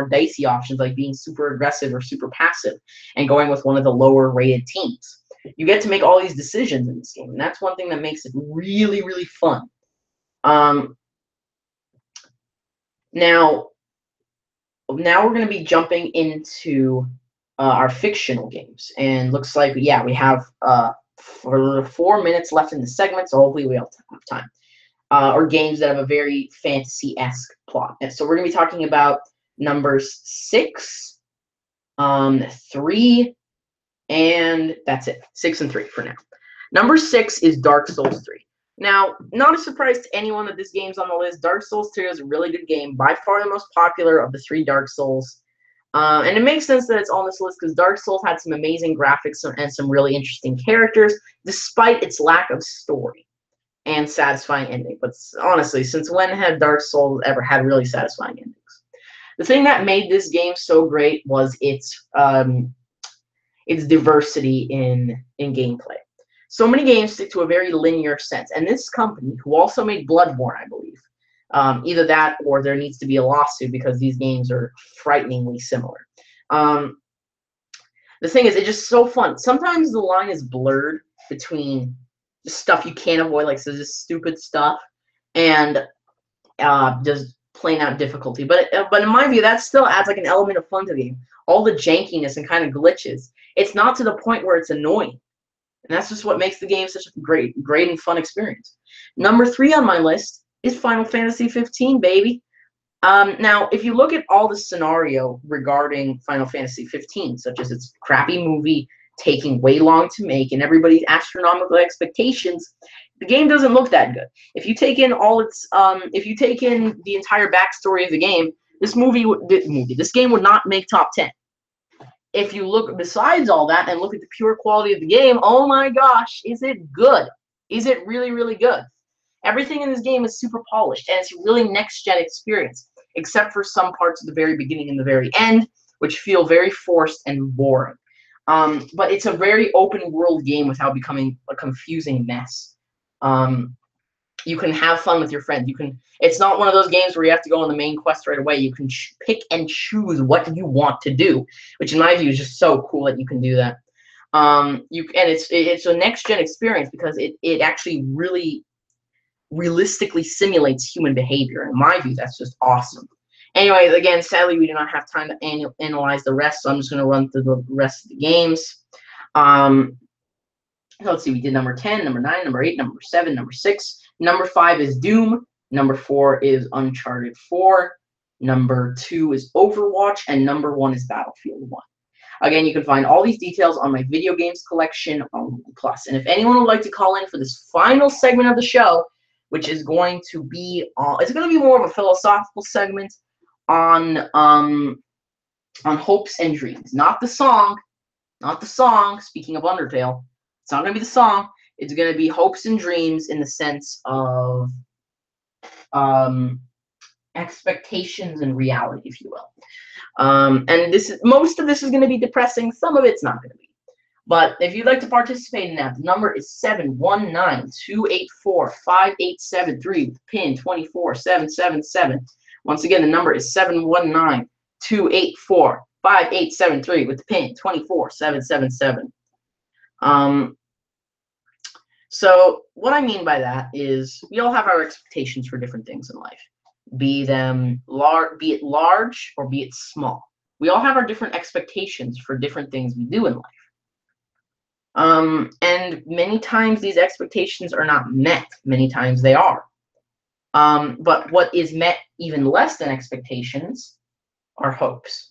dicey options, like being super aggressive or super passive, and going with one of the lower rated teams. You get to make all these decisions in this game, and that's one thing that makes it really, really fun. Now we're going to be jumping into our fictional games, and looks like, yeah, we have 4 minutes left in the segment, so hopefully we have time. Or games that have a very fantasy-esque plot. And so we're going to be talking about numbers 6, 3, and that's it. 6 and 3 for now. Number 6 is Dark Souls 3. Now, not a surprise to anyone that this game's on the list. Dark Souls 2 is a really good game, by far the most popular of the 3 Dark Souls. And it makes sense that it's on this list because Dark Souls had some amazing graphics and some really interesting characters, despite its lack of story and satisfying ending. But honestly, since when have Dark Souls ever had really satisfying endings? The thing that made this game so great was its diversity in gameplay. So many games stick to a very linear sense, and this company, who also made Bloodborne, I believe, either that or there needs to be a lawsuit because these games are frighteningly similar. The thing is, it's just so fun. Sometimes the line is blurred between just stuff you can't avoid, like so just stupid stuff, and just plain out difficulty. But in my view, that still adds like an element of fun to the game. All the jankiness and kind of glitches. It's not to the point where it's annoying. And that's just what makes the game such a great and fun experience. Number 3 on my list is Final Fantasy 15, baby. Now, if you look at all the scenario regarding Final Fantasy 15, such as its crappy movie taking way long to make and everybody's astronomical expectations, the game doesn't look that good. If you take in the entire backstory of the game, this game would not make top 10. If you look besides all that and look at the pure quality of the game, oh my gosh, is it good? Is it really, really good? Everything in this game is super polished, and it's a really next-gen experience, except for some parts at the very beginning and the very end, which feel very forced and boring. But it's a very open-world game without becoming a confusing mess. You can have fun with your friends. It's not one of those games where you have to go on the main quest right away. You can pick and choose what you want to do, which in my view is just so cool that you can do that. It's a next gen experience because it actually really realistically simulates human behavior. In my view, that's just awesome. Anyway, again, sadly, we do not have time to analyze the rest, so I'm just going to run through the rest of the games. Let's see, we did number 10, number 9, number 8, number 7, number 6. Number 5 is Doom. Number 4 is Uncharted 4. Number 2 is Overwatch. And number 1 is Battlefield 1. Again, you can find all these details on my video games collection on Google+. And if anyone would like to call in for this final segment of the show, which is going to be, it's going to be more of a philosophical segment on hopes and dreams. Not the song. Speaking of Undertale. It's not going to be the song. It's going to be hopes and dreams in the sense of expectations and reality, if you will. And most of this is going to be depressing. Some of it's not going to be. But if you'd like to participate in that, the number is 719-284-5873 with PIN 24777. Once again, the number is 719-284-5873 with the PIN 24777. Um, so what I mean by that is we all have our expectations for different things in life, be it large or be it small. We all have our different expectations for different things we do in life. And many times these expectations are not met. Many times they are. But what is met even less than expectations are hopes.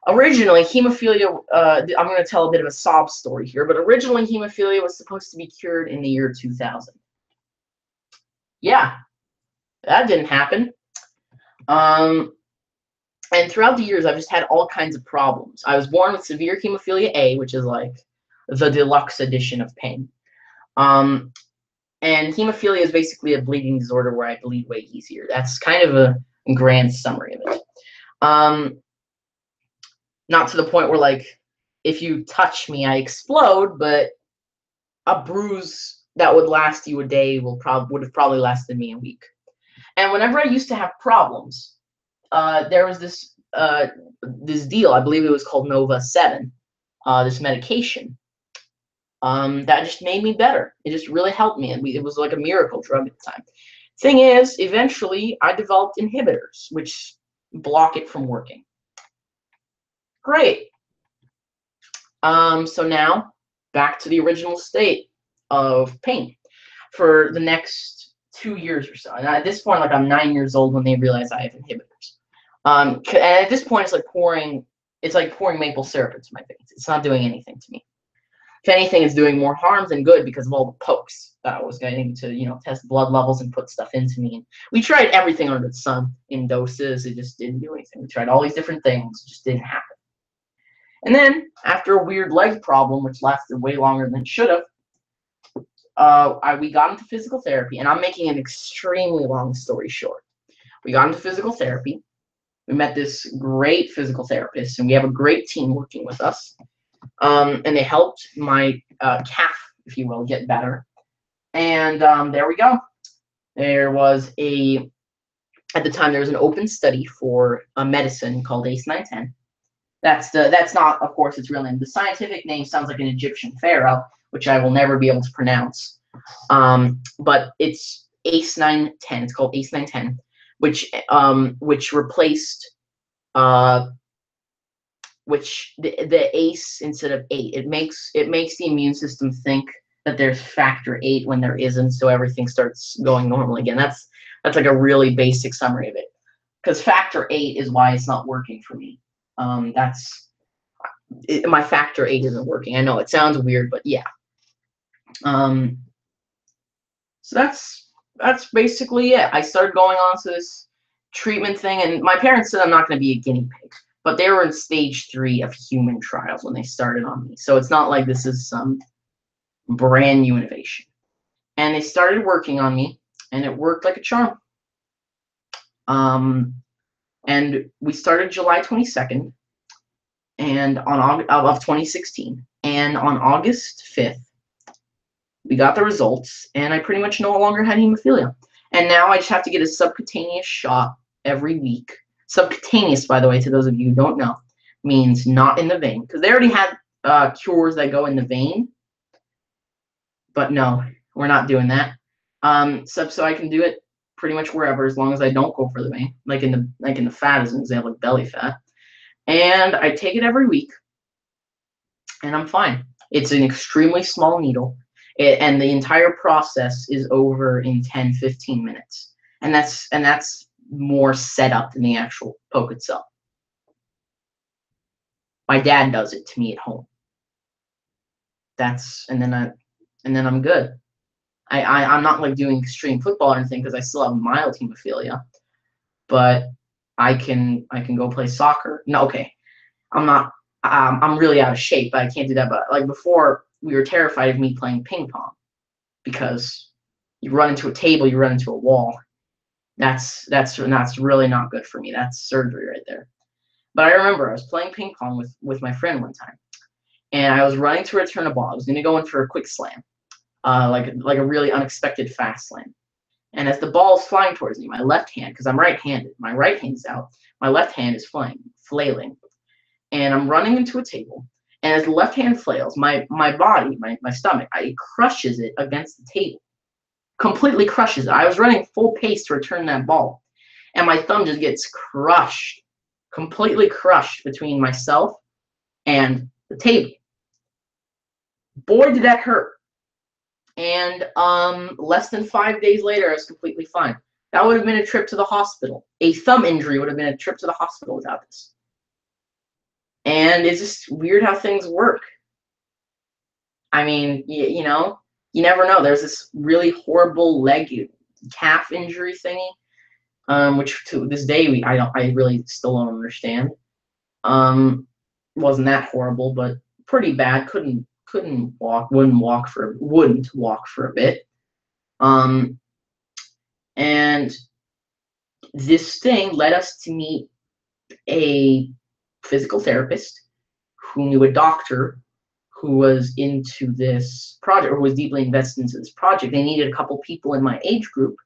Originally, hemophilia, I'm going to tell a bit of a sob story here, but originally hemophilia was supposed to be cured in the year 2000. Yeah, that didn't happen. And throughout the years, I've just had all kinds of problems. I was born with severe hemophilia A, which is like the deluxe edition of pain. And hemophilia is basically a bleeding disorder where I bleed way easier. That's kind of a grand summary of it. Not to the point where, like, if you touch me, I explode, but a bruise that would last you a day would have probably lasted me a week. And whenever I used to have problems, there was this deal. I believe it was called Nova 7. This medication that just made me better. It just really helped me, and it was like a miracle drug at the time. Thing is, eventually, I developed inhibitors, which block it from working. Great. So now, back to the original state of pain for the next 2 years or so. And at this point, like, I'm 9 years old when they realize I have inhibitors. And at this point, it's like pouring maple syrup into my veins. It's not doing anything to me. If anything, it's doing more harm than good because of all the pokes that I was getting to, test blood levels and put stuff into me. And we tried everything under the sun in doses. It just didn't do anything. We tried all these different things. It just didn't happen. And then, after a weird leg problem, which lasted way longer than it should have, we got into physical therapy. And I'm making an extremely long story short. We got into physical therapy. We met this great physical therapist, and we have a great team working with us. And they helped my calf, if you will, get better. And there we go. At the time, there was an open study for a medicine called ACE910. That's not, of course, its real name. The scientific name sounds like an Egyptian pharaoh, which I will never be able to pronounce. But it's ACE910. It's called ACE910, which replaced the ACE instead of 8. It makes the immune system think that there's factor 8 when there isn't, so everything starts going normal again. That's like a really basic summary of it. Because factor 8 is why it's not working for me. My factor 8 isn't working. I know it sounds weird, but yeah. So that's basically it. I started going on to this treatment thing, and my parents said I'm not going to be a guinea pig, but they were in stage 3 of human trials when they started on me. So it's not like this is some brand new innovation. And they started working on me, and it worked like a charm. And we started July 22nd, and of 2016, and on August 5th, we got the results, and I pretty much no longer had hemophilia. And now I just have to get a subcutaneous shot every week. Subcutaneous, by the way, to those of you who don't know, means not in the vein, because they already had cures that go in the vein. But no, we're not doing that. So I can do it pretty much wherever, as long as I don't go for the vein, like in the fat as an example, like belly fat. And I take it every week, and I'm fine. It's an extremely small needle, and the entire process is over in 10-15 minutes. And that's more set up than the actual poke itself. My dad does it to me at home. And then I'm good. I'm not like doing extreme football or anything because I still have mild hemophilia, but I can go play soccer. No, okay, I'm not. I'm really out of shape, but I can't do that. But like before, we were terrified of me playing ping pong because you run into a table, you run into a wall. That's really not good for me. That's surgery right there. But I remember I was playing ping pong with my friend one time, and I was running to return a ball. I was going to go in for a quick slam. Like a really unexpected fast slam. And as the ball is flying towards me, my left hand, because I'm right-handed, my right hand's out, my left hand is flailing. And I'm running into a table, And as the left hand flails, my body, my stomach, it crushes it against the table. Completely crushes it. I was running full pace to return that ball, and my thumb just gets crushed, completely crushed between myself and the table. Boy, did that hurt. And less than 5 days later, I was completely fine. That would have been a trip to the hospital. A thumb injury would have been a trip to the hospital without this. And it's just weird how things work. I mean, you know, you never know. There's this really horrible calf injury thingy, which to this day I really still don't understand. Wasn't that horrible, but pretty bad. Couldn't walk. Wouldn't walk for a bit. And this thing led us to meet a physical therapist who knew a doctor who was into this project, or who was deeply invested into this project. They needed a couple people in my age group.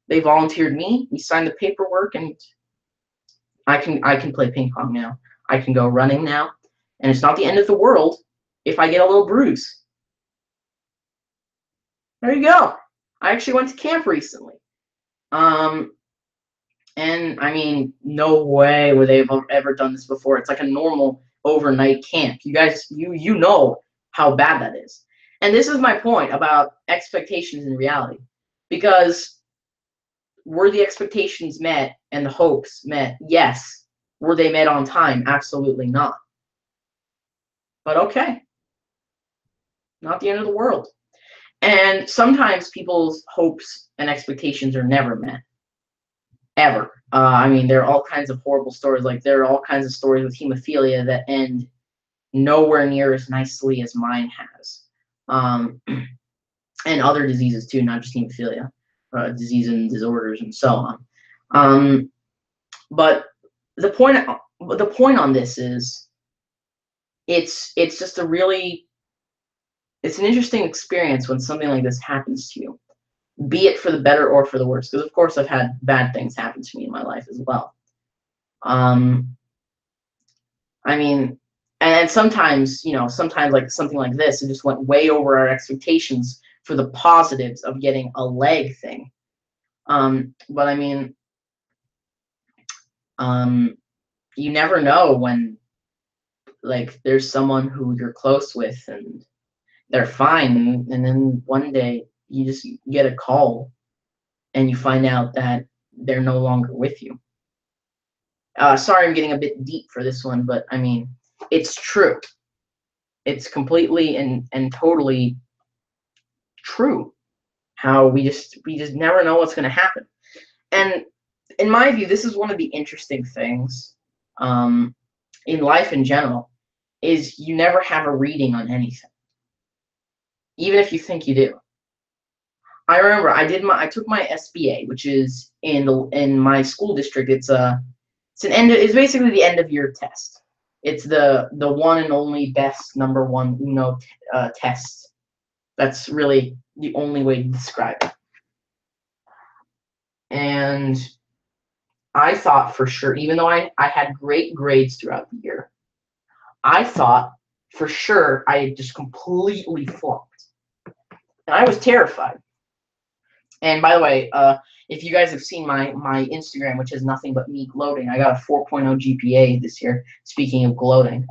They volunteered me. We signed the paperwork, and I can play ping pong now. I can go running now, and it's not the end of the world if I get a little bruise. There you go. I actually went to camp recently. And I mean, no way would they have ever done this before. It's like a normal overnight camp. You guys, you know how bad that is. And this is my point about expectations and reality. Because were the expectations met and the hopes met? Yes. Were they met on time? Absolutely not. But okay. Not the end of the world. And sometimes people's hopes and expectations are never met. Ever. I mean, there are all kinds of horrible stories. Like, there are all kinds of stories with hemophilia that end nowhere near as nicely as mine has. And other diseases too, not just hemophilia, disease and disorders and so on. But the point on this is, it's just a really, it's an interesting experience when something like this happens to you, be it for the better or for the worse, because of course I've had bad things happen to me in my life as well. I mean, and sometimes, you know, sometimes like something like this, it just went way over our expectations for the positives of getting a leg thing. But I mean, you never know when, like, there's someone who you're close with and they're fine, and then one day you just get a call and you find out that they're no longer with you. Sorry, I'm getting a bit deep for this one, but I mean, it's true. It's completely and totally true how we just never know what's going to happen. And in my view, this is one of the interesting things in life in general, is you never have a reading on anything, even if you think you do. I remember I took my SBA, which is in my school district. It's basically the end of year test. It's the one and only best number one test. That's really the only way to describe it. And I thought for sure, even though I had great grades throughout the year, I thought for sure I had just completely flunked. And I was terrified. And by the way, if you guys have seen my Instagram, which is nothing but me gloating, I got a 4.0 GPA this year. Speaking of gloating,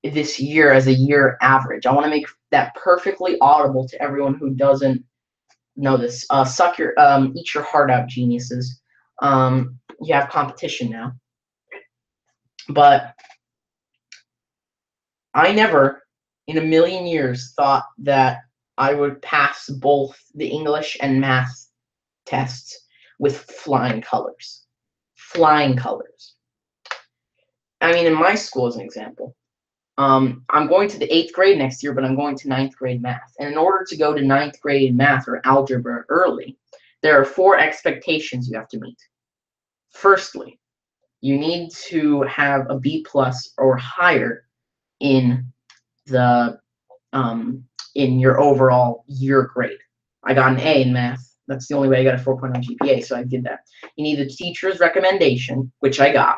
this year as a year average, I want to make that perfectly audible to everyone who doesn't know this. Eat your heart out, geniuses. You have competition now, but I never in a million years thought that I would pass both the English and math tests with flying colors. Flying colors. I mean, in my school, as an example, I'm going to the 8th grade next year, but I'm going to 9th grade math. And in order to go to 9th grade math or algebra early, there are 4 expectations you have to meet. Firstly, you need to have a B+ or higher in the in your overall year grade. I got an A in math. That's the only way I got a 4.0 GPA, so I did that. You need the teacher's recommendation, which I got.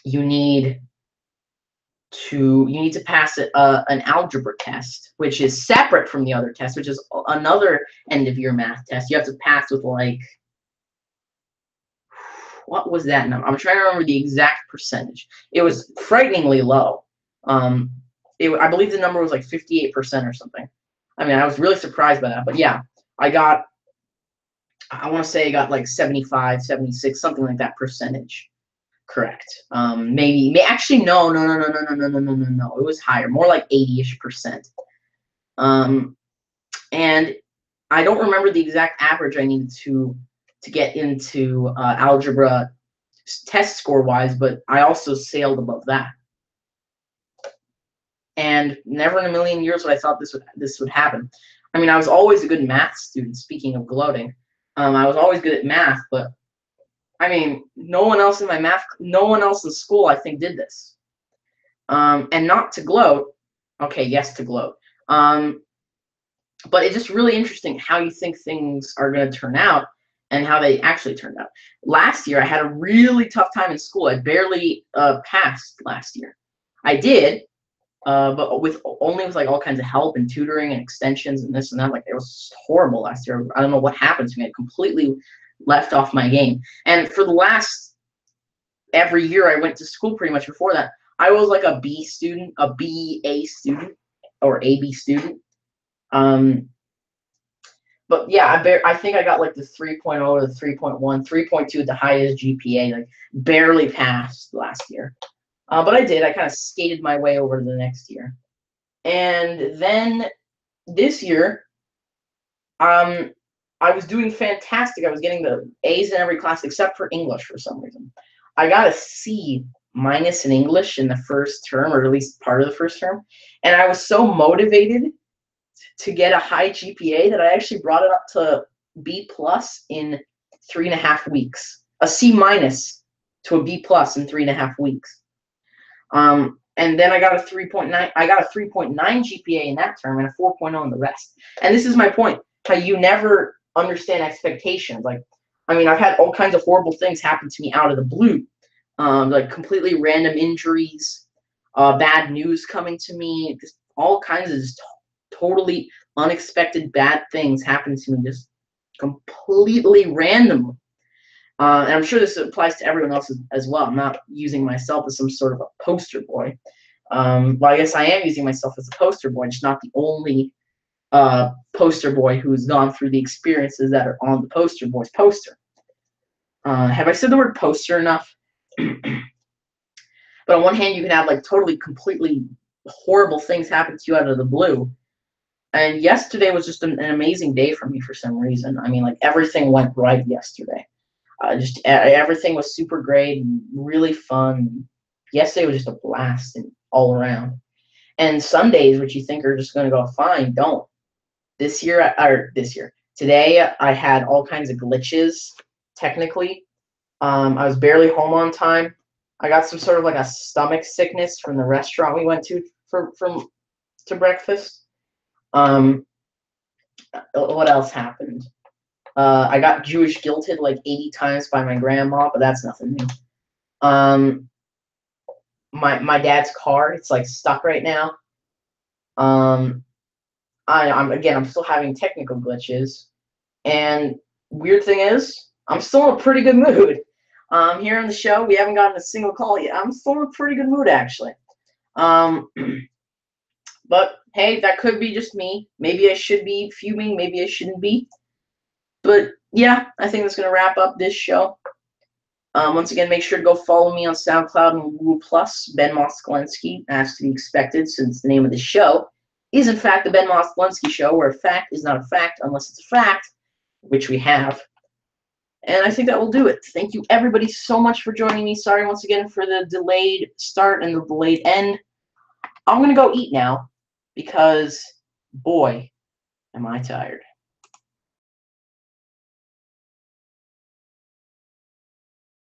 You need you need to pass an algebra test, which is separate from the other test, which is another end of year math test. You have to pass with like, what was that number? I'm trying to remember the exact percentage. It was frighteningly low. I believe the number was like 58% or something. I mean, I was really surprised by that. But yeah, I want to say I got like 75, 76, something like that percentage. Correct. Actually, no. It was higher, more like 80-ish%. And I don't remember the exact average I needed to get into algebra test score wise, but I also sailed above that. And never in a million years would I thought this would happen. I mean, I was always a good math student. Speaking of gloating, I was always good at math, but I mean, no one else in school, I think, did this. And not to gloat. Okay, yes, to gloat. But it's just really interesting how you think things are going to turn out and how they actually turned out. Last year, I had a really tough time in school. I barely passed last year. I did, but with like all kinds of help and tutoring and extensions and this and that. Like, it was horrible last year. I don't know what happened to me. I completely left off my game. And for the last every year I went to school pretty much before that, I was like a B student, a BA student, or AB student. But yeah, I think I got like the 3.0 or the 3.1, 3.2 at the highest GPA, like barely passed last year. But I did. I kind of skated my way over to the next year. And then this year, I was doing fantastic. I was getting the A's in every class except for English for some reason. I got a C- in English in the first term, or at least part of the first term. And I was so motivated to get a high GPA that I actually brought it up to B+ in 3.5 weeks. A C- to a B+ in 3.5 weeks. And then I got a 3.9. I got a 3.9 GPA in that term and a 4.0 in the rest. And this is my point: how you never understand expectations. Like, I mean, I've had all kinds of horrible things happen to me out of the blue, like completely random injuries, bad news coming to me, just all kinds of just totally unexpected bad things happen to me, just completely randomly. And I'm sure this applies to everyone else as well. I'm not using myself as some sort of a poster boy. Well, I guess I am using myself as a poster boy, just not the only poster boy who's gone through the experiences that are on the poster boy's poster. Have I said the word poster enough? But on one hand, you can have like totally, completely horrible things happen to you out of the blue. And yesterday was just an amazing day for me for some reason. I mean, like, everything went right yesterday. Just everything was super great and really fun. Yesterday was just a blast and all around. And Sundays, which you think are just going to go fine, don't. Today, I had all kinds of glitches, technically. I was barely home on time. I got some sort of like a stomach sickness from the restaurant we went to to breakfast. What else happened? I got Jewish guilted like 80 times by my grandma, but that's nothing new. My dad's car, it's like stuck right now. I'm still having technical glitches, and weird thing is, I'm still in a pretty good mood. Here on the show, we haven't gotten a single call yet. I'm still in a pretty good mood, actually. But hey, that could be just me. Maybe I should be fuming. Maybe I shouldn't be. But yeah, I think that's going to wrap up this show. Once again, make sure to go follow me on SoundCloud and Google+, Ben Moskalensky, as to be expected, since the name of the show is, in fact, the Ben Moskalensky Show, where a fact is not a fact unless it's a fact, which we have. And I think that will do it. Thank you, everybody, so much for joining me. Sorry once again for the delayed start and the delayed end. I'm going to go eat now because, boy, am I tired.